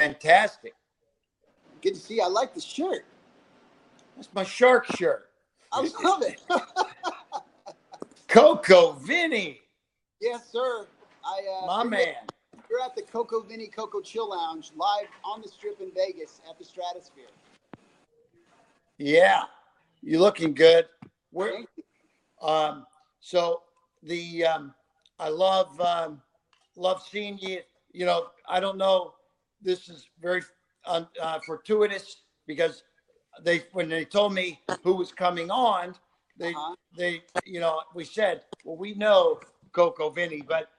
Fantastic. Good to see you. I like the shirt. That's my shark shirt. I love it. Coco Vinny. Yes, sir. My man. You're at the Coco Vinny Coco Chill Lounge, live on the Strip in Vegas at the Stratosphere. Yeah, you're looking good. Thank you. So I love seeing you. You know, I don't know. This is very fortuitous because when they told me who was coming on, they we said, well, we know Coco Vinny, but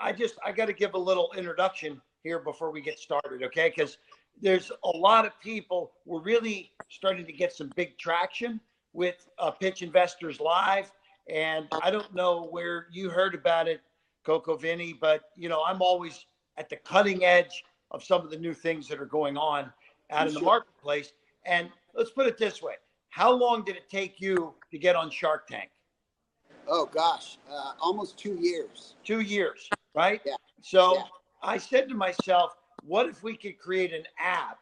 I got to give a little introduction here before we get started, okay? Because there's a lot of people. We're really starting to get some big traction with Pitch Investors Live, and I don't know where you heard about it, Coco Vinny, but I'm always at the cutting edge of some of the new things that are going on out in the marketplace. And let's put it this way. How long did it take you to get on Shark Tank? Oh, gosh, almost 2 years. 2 years, right? Yeah. So I said to myself, what if we could create an app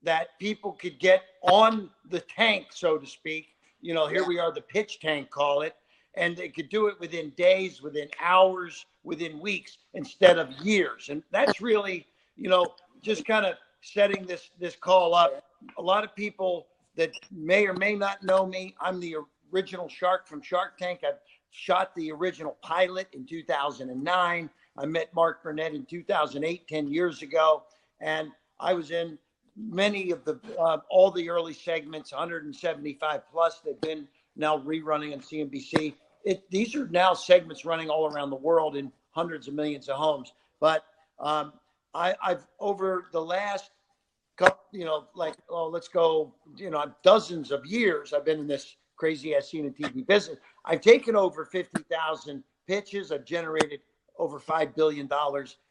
that people could get on the tank, so to speak? Here we are, the pitch tank, call it. And they could do it within days, within hours, within weeks, instead of years. And that's really, just kind of setting this call up. A lot of people that may or may not know me, I'm the original shark from Shark Tank. I shot the original pilot in 2009. I met Mark Burnett in 2008, 10 years ago. And I was in many of all the early segments, 175 plus. They've been now rerunning on CNBC. These are now segments running all around the world in hundreds of millions of homes. But I've over the last couple, let's go, dozens of years, I've been in this crazy ass scene and TV business. I've taken over 50,000 pitches. I've generated over $5 billion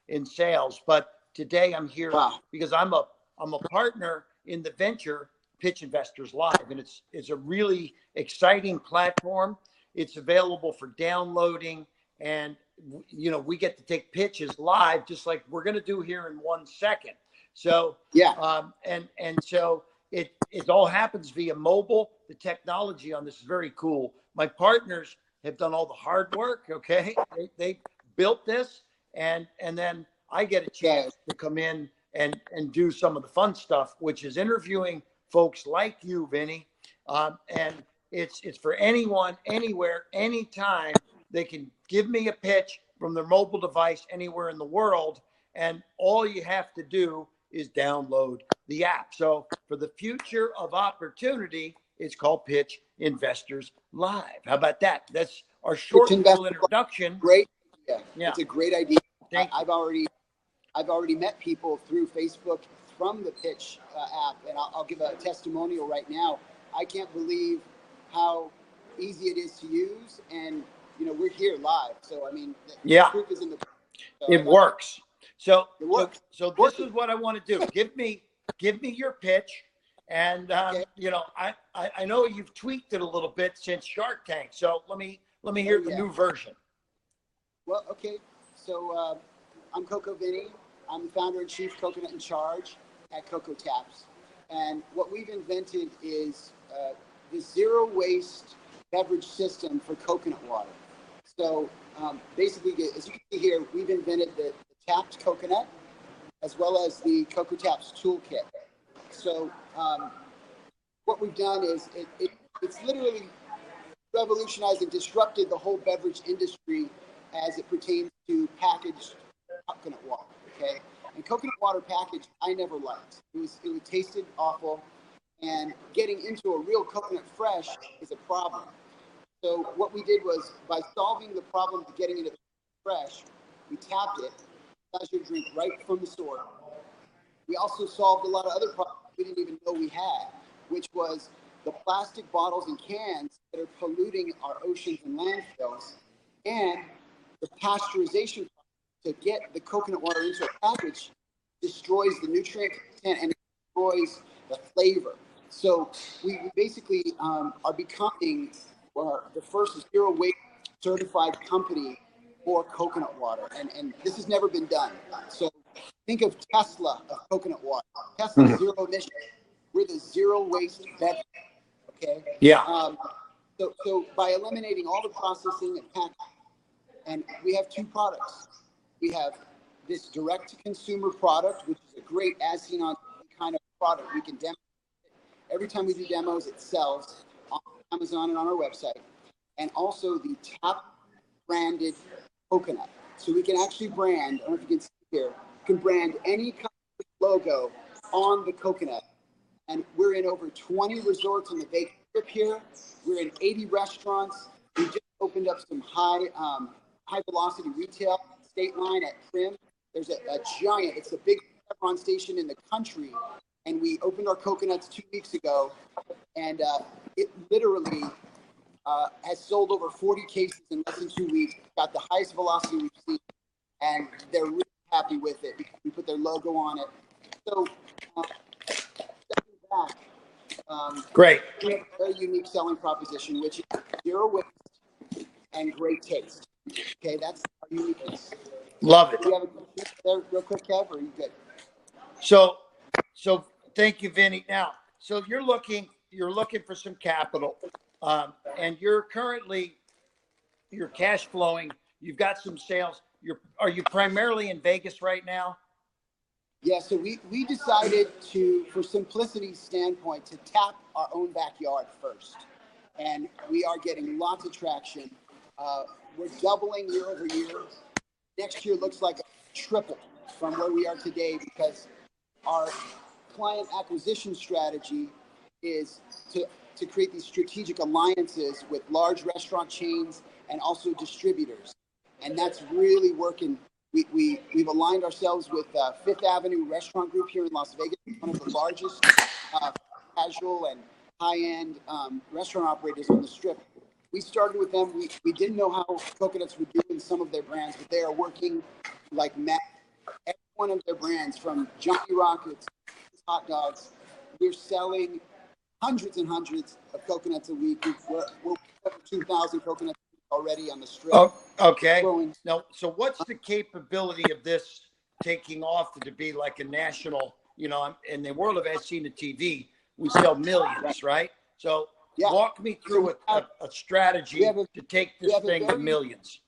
in sales. But today I'm here because I'm a partner in the venture Pitch Investors Live, and it's a really exciting platform. It's available for downloading, and we get to take pitches live, just like we're going to do here in 1 second. So and so it all happens via mobile. The technology on this is very cool. My partners have done all the hard work. Okay, they built this, and then I get a chance to come in and do some of the fun stuff, which is interviewing folks like you, Vinny, and it's for anyone, anywhere, anytime. They can give me a pitch from their mobile device anywhere in the world, and all you have to do is download the app. So for the future of opportunity, it's called Pitch Investors Live. How about that? That's our short little introduction. Great. Yeah, it's a great idea. I've already met people through Facebook from the Pitch app, and I'll give a testimonial right now. I can't believe how easy it is to use, and we're here live. So I mean, the proof is in the. So it works. So this is what I want to do. Give me your pitch, and I know you've tweaked it a little bit since Shark Tank. So let me hear the new version. Well, okay. So I'm Coco Vinny. I'm the founder and chief coconut in charge at Coco Taps, and what we've invented is the zero waste beverage system for coconut water. So basically, as you can see here, we've invented the tapped coconut as well as the Coco Taps toolkit. So what we've done is it's literally revolutionized and disrupted the whole beverage industry as it pertains to packaged coconut water. Okay, and coconut water packaged I never liked. It tasted awful, and getting into a real coconut fresh is a problem. So what we did was, by solving the problem of getting it fresh, we tapped it, allows you to drink right from the source. We also solved a lot of other problems we didn't even know we had, which was the plastic bottles and cans that are polluting our oceans and landfills, and the pasteurization to get the coconut water into a package destroys the nutrient content and destroys the flavor. So we basically are becoming the first zero waste certified company for coconut water, and this has never been done. So think of Tesla of coconut water. Tesla zero emission. We're the zero waste beverage. Okay. Yeah. So by eliminating all the processing and packaging, and we have two products. We have this direct to consumer product, which is a great as seen on TV kind of product. We can demo it. Every time we do demos, it sells on Amazon and on our website. And also the Tap branded coconut. So we can actually brand, I don't know if you can see here, you can brand any kind of logo on the coconut. And we're in over 20 resorts on the Vegas Strip here. We're in 80 restaurants. We just opened up some high velocity retail, State Line at Prim. There's a giant, it's the biggest restaurant station in the country. And we opened our coconuts 2 weeks ago. And it literally has sold over 40 cases in less than 2 weeks. Got the highest velocity we've seen. And they're really happy with it. We put their logo on it. So, back. Great. We have a very unique selling proposition, which is zero waste and great taste. Okay, that's our uniqueness. Love it. Do you have a question there real quick, Kev, or are you good? So thank you, Vinny. Now, so you're looking for some capital, and you're cash flowing. You've got some sales. Are you primarily in Vegas right now? Yeah, so we decided to, for simplicity's standpoint, to tap our own backyard first. And we are getting lots of traction. We're doubling year over year. Next year looks like a triple from where we are today, because our client acquisition strategy is to create these strategic alliances with large restaurant chains and also distributors. And that's really working. We've aligned ourselves with Fifth Avenue Restaurant Group here in Las Vegas, one of the largest casual and high-end restaurant operators on the Strip. We started with them. We didn't know how coconuts would do in some of their brands, but they are working like mad. Every one of their brands, from Johnny Rockets, hot dogs, we're selling hundreds and hundreds of coconuts a week. We're over 2,000 coconuts already on the Strip. Oh, okay. Growing. Now, so what's the capability of this taking off to be like a national, in the world of as seen on TV, we sell millions, right? So walk me through a strategy to take this thing to millions.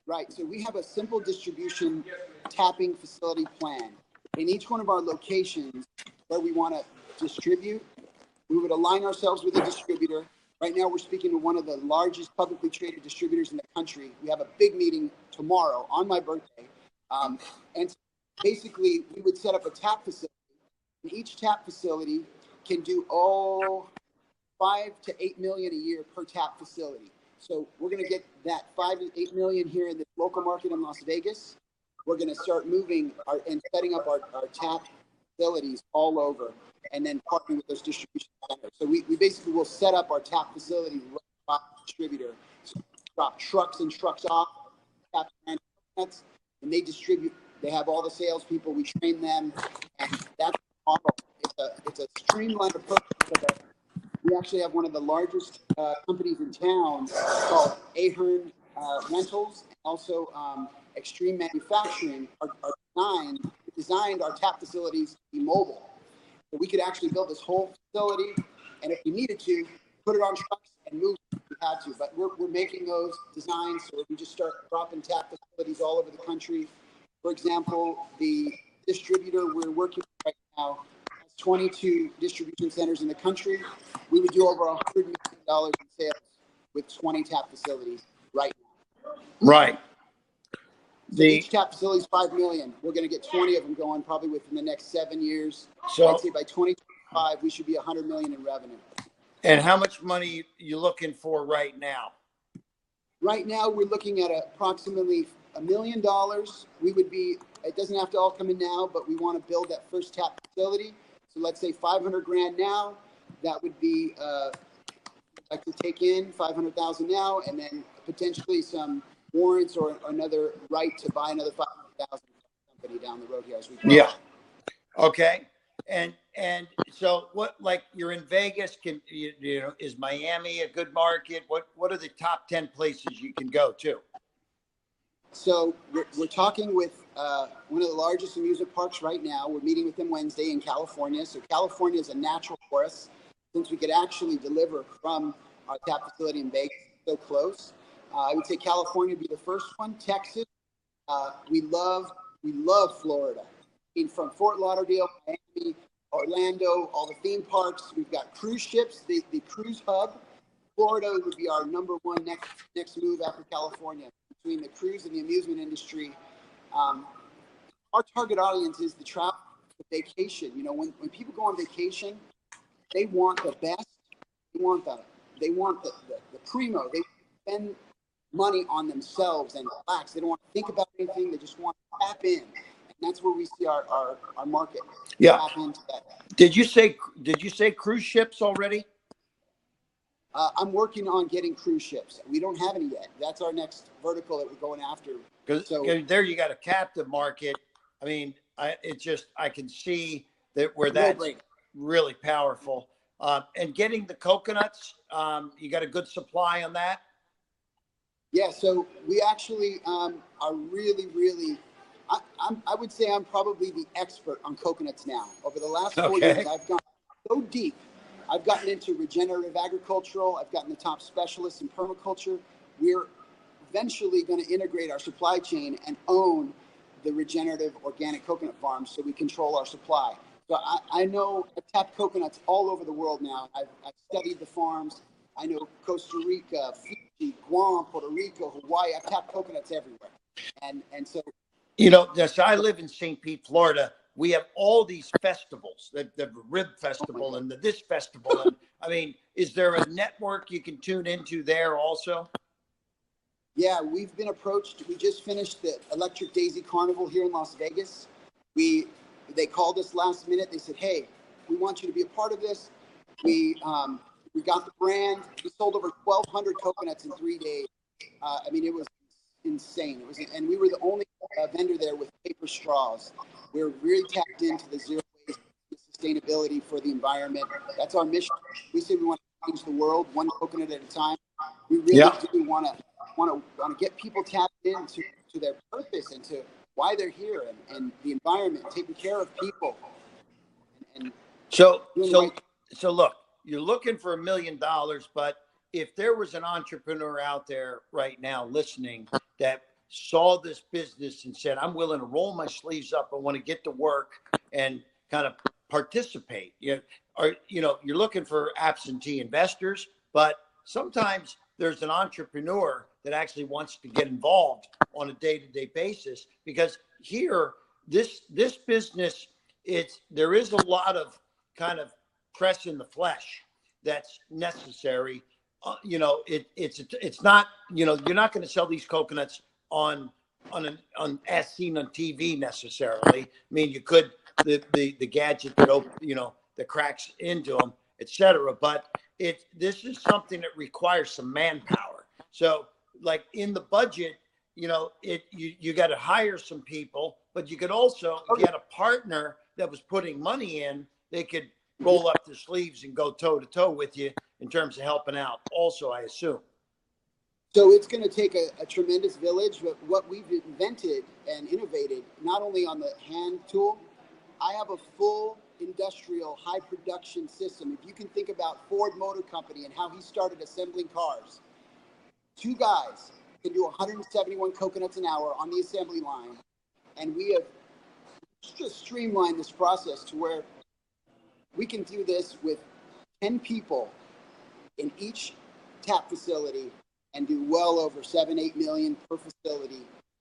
Right. So we have a simple distribution tapping facility plan. In each one of our locations where we want to distribute, we would align ourselves with a distributor. Right now, we're speaking to one of the largest publicly traded distributors in the country. We have a big meeting tomorrow on my birthday. And so basically, we would set up a tap facility. And each tap facility can do 5 to 8 million a year per tap facility. So we're going to get that 5 to 8 million here in the local market in Las Vegas. We're going to start moving and setting up our tap facilities all over, and then partnering with those distribution centers. So we basically will set up our tap facility right by the distributor. So drop trucks and trucks off, tap and coconuts, and they distribute. They have all the salespeople. We train them, and that's the model. It's a streamlined approach. We actually have one of the largest companies in town called Ahern Rentals, also Extreme Manufacturing, are designed our tap facilities to be mobile. So we could actually build this whole facility, and if we needed to, put it on trucks and move it if we had to. But we're making those designs, so we just start dropping tap facilities all over the country. For example, the distributor we're working with right now has 22 distribution centers in the country. We would do over $100 million in sales with 20 tap facilities right now. Right. So each tap facility is $5 million. We're going to get 20 of them going probably within the next 7 years. So I'd say by 2025, we should be $100 million in revenue. And how much money are you looking for right now? Right now, we're looking at approximately $1 million. We would be, it doesn't have to all come in now, but we want to build that first tap facility. So let's say 500 grand now. That would be, like to take in 500,000 now, and then potentially some warrants or another right to buy another 500,000 company down the road here as we grow. Yeah. Okay. And so what, like you're in Vegas, is Miami a good market? What are the top 10 places you can go to? So we're talking with one of the largest amusement parks right now. We're meeting with them Wednesday in California. So California is a natural for us since we could actually deliver from our tap facility in Vegas so close. I would say California would be the first one. Texas, we love Florida. I mean, from Fort Lauderdale, Miami, Orlando, all the theme parks. We've got cruise ships, the cruise hub. Florida would be our number one next move after California. Between the cruise and the amusement industry, our target audience is the travel, the vacation. You know, when people go on vacation, they want the best. They want the primo. They spend money on themselves and relax. They don't want to think about anything. They just want to tap in. And that's where we see our market. Yeah. Tap into that. Did you say cruise ships already? I'm working on getting cruise ships. We don't have any yet. That's our next vertical that we're going after. So there you got a captive market. I mean, I can see that where that's really powerful. And getting the coconuts, you got a good supply on that? Yeah, so we actually are really, I would say I'm probably the expert on coconuts now. Over the last 4 years, I've gone so deep. I've gotten into regenerative agricultural. I've gotten the top specialists in permaculture. We're eventually going to integrate our supply chain and own the regenerative organic coconut farms so we control our supply. So I know I've tapped coconuts all over the world now. I've studied the farms. I know Costa Rica, Fiji, Guam, Puerto Rico, Hawaii. I've tapped coconuts everywhere. And so, you know, so I live in St. Pete, Florida. We have all these festivals, the Rib Festival and this festival. And I mean, is there a network you can tune into there also? Yeah, we've been approached. We just finished the Electric Daisy Carnival here in Las Vegas. They called us last minute. They said, "Hey, we want you to be a part of this." We got the brand. We sold over 1,200 coconuts in 3 days. I mean, it was insane. And we were the only vendor there with paper straws. We're really tapped into the zero waste sustainability for the environment. That's our mission. We say we want to change the world one coconut at a time. We really do want to get people tapped into their purpose and to why they're here and the environment, taking care of people. So look, you're looking for $1 million, but if there was an entrepreneur out there right now listening that saw this business and said, I'm willing to roll my sleeves up, I want to get to work and kind of participate. You're looking for absentee investors, but sometimes there's an entrepreneur that actually wants to get involved on a day-to-day basis, because here, this business, there is a lot of kind of press in the flesh that's necessary. It's not, you're not going to sell these coconuts on as seen on TV necessarily. I mean, you could the gadget that that cracks into them, etc. But this is something that requires some manpower. So, like in the budget, you got to hire some people, but you could also, if you had a partner that was putting money in, they could roll up their sleeves and go toe to toe with you in terms of helping out. Also, I assume. So it's going to take a tremendous village, but what we've invented and innovated, not only on the hand tool, I have a full industrial high production system. If you can think about Ford Motor Company and how he started assembling cars, 2 guys can do 171 coconuts an hour on the assembly line. And we have just streamlined this process to where we can do this with 10 people in each tap facility and do well over 7-8 million per facility.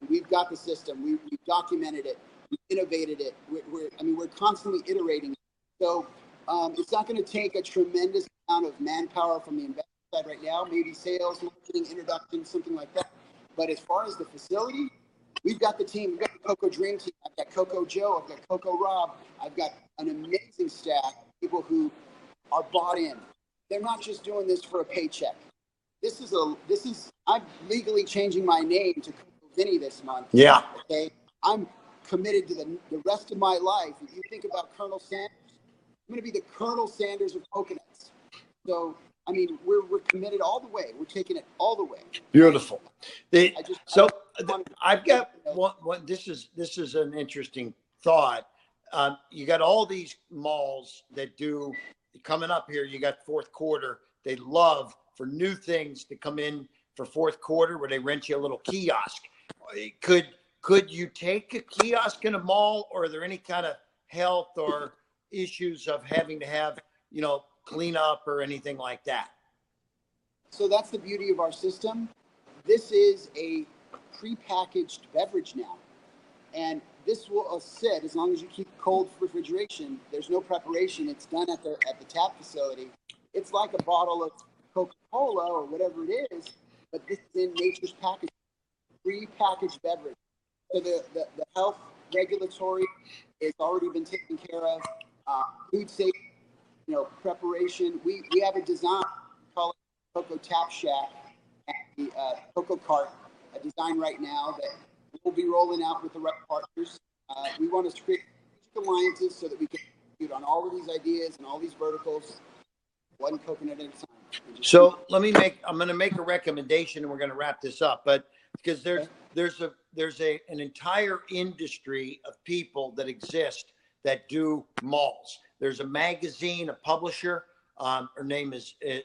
We've got the system. We've documented it. We've innovated it. We're constantly iterating. So it's not going to take a tremendous amount of manpower from the investor side right now. Maybe sales, marketing, introduction, something like that. But as far as the facility, we've got the team. We've got the Coco Dream Team. I've got Coco Joe. I've got Coco Rob. I've got an amazing staff, people who are bought in. They're not just doing this for a paycheck. I'm legally changing my name to Coco Vinny this month. Yeah. Okay. I'm committed to the rest of my life. If you think about Colonel Sanders, I'm going to be the Colonel Sanders of coconuts. So, I mean, we're committed all the way. We're taking it all the way. Beautiful. I've got one. This is an interesting thought. You got all these malls that do coming up here. You got fourth quarter. They love for new things to come in for fourth quarter where they rent you a little kiosk. Could you take a kiosk in a mall, or are there any kind of health or issues of having to have, cleanup or anything like that? So that's the beauty of our system. This is a prepackaged beverage now. And this will sit as long as you keep cold refrigeration. There's no preparation. It's done at the tap facility. It's like a bottle of Coca-Cola or whatever it is, but this is in nature's package, prepackaged beverage. So the health regulatory has already been taken care of. Food safety, preparation. We have a design called Coco Tap Shack and the Coco Cart, a design right now that we'll be rolling out with the right partners. We want to create alliances so that we can execute on all of these ideas and all these verticals, one coconut at a time. So I'm going to make a recommendation, and we're going to wrap this up. But because there's an entire industry of people that exist that do malls. There's a magazine, a publisher. Her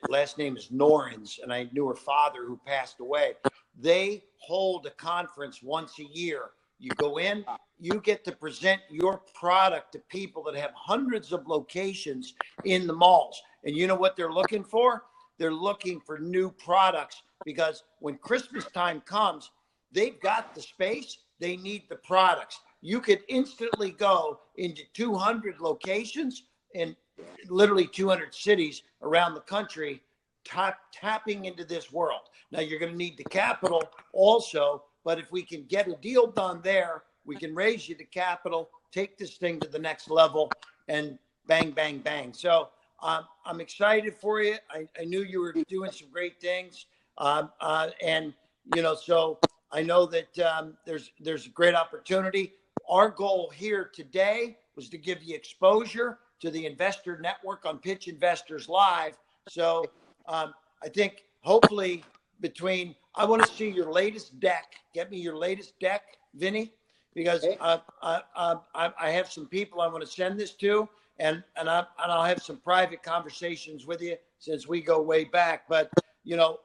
last name is Norins, and I knew her father who passed away. They hold a conference once a year. You go in, you get to present your product to people that have hundreds of locations in the malls. And you know what they're looking for? They're looking for new products, because when Christmas time comes, they've got the space, they need the products. You could instantly go into 200 locations in literally 200 cities around the country, tapping into this world. Now, you're going to need the capital also, but if we can get a deal done there, we can raise you the capital, take this thing to the next level, and bang, bang, bang. So I'm excited for you. I knew you were doing some great things. And, so I know that there's a great opportunity. Our goal here today was to give you exposure to the investor network on Pitch Investors Live. So I think hopefully I want to see your latest deck. Get me your latest deck, Vinny, because I have some people I want to send this to, and I'll have some private conversations with you since we go way back. But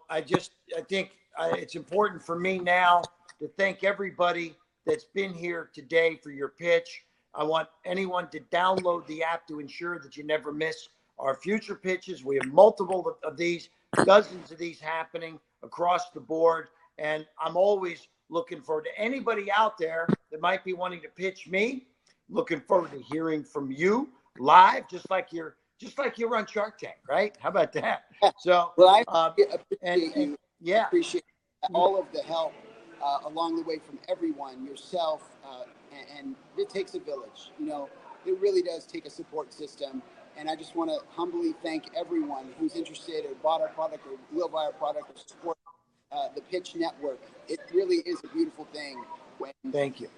I think it's important for me now to thank everybody that's been here today for your pitch. I want anyone to download the app to ensure that you never miss our future pitches. We have multiple of these, dozens of these happening across the board. And I'm always looking forward to anybody out there that might be wanting to pitch me. Looking forward to hearing from you live, just like you're on Shark Tank, right? How about that? So, well, I appreciate all of the help along the way from everyone, yourself, and it takes a village. It really does take a support system. And I just want to humbly thank everyone who's interested or bought our product or will buy our product or support the Pitch Network. It really is a beautiful thing when thank you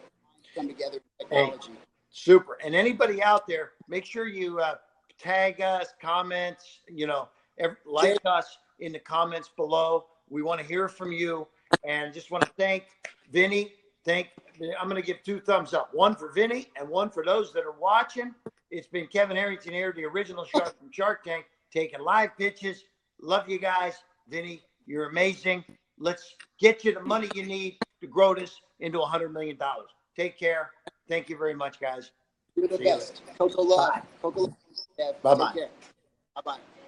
come together with technology. Hey, super. And anybody out there, make sure you tag us, comments, like us in the comments below. We want to hear from you. And just want to thank Vinny. I'm going to give 2 thumbs up, one for Vinny and one for those that are watching. It's been Kevin Harrington here, the original shark from Shark Tank, taking live pitches. Love you guys. Vinny, you're amazing. Let's get you the money you need to grow this into $100 million. Take care. Thank you very much, guys. You're the best. Coco love. Coco love. Bye-bye. Take care. Bye-bye.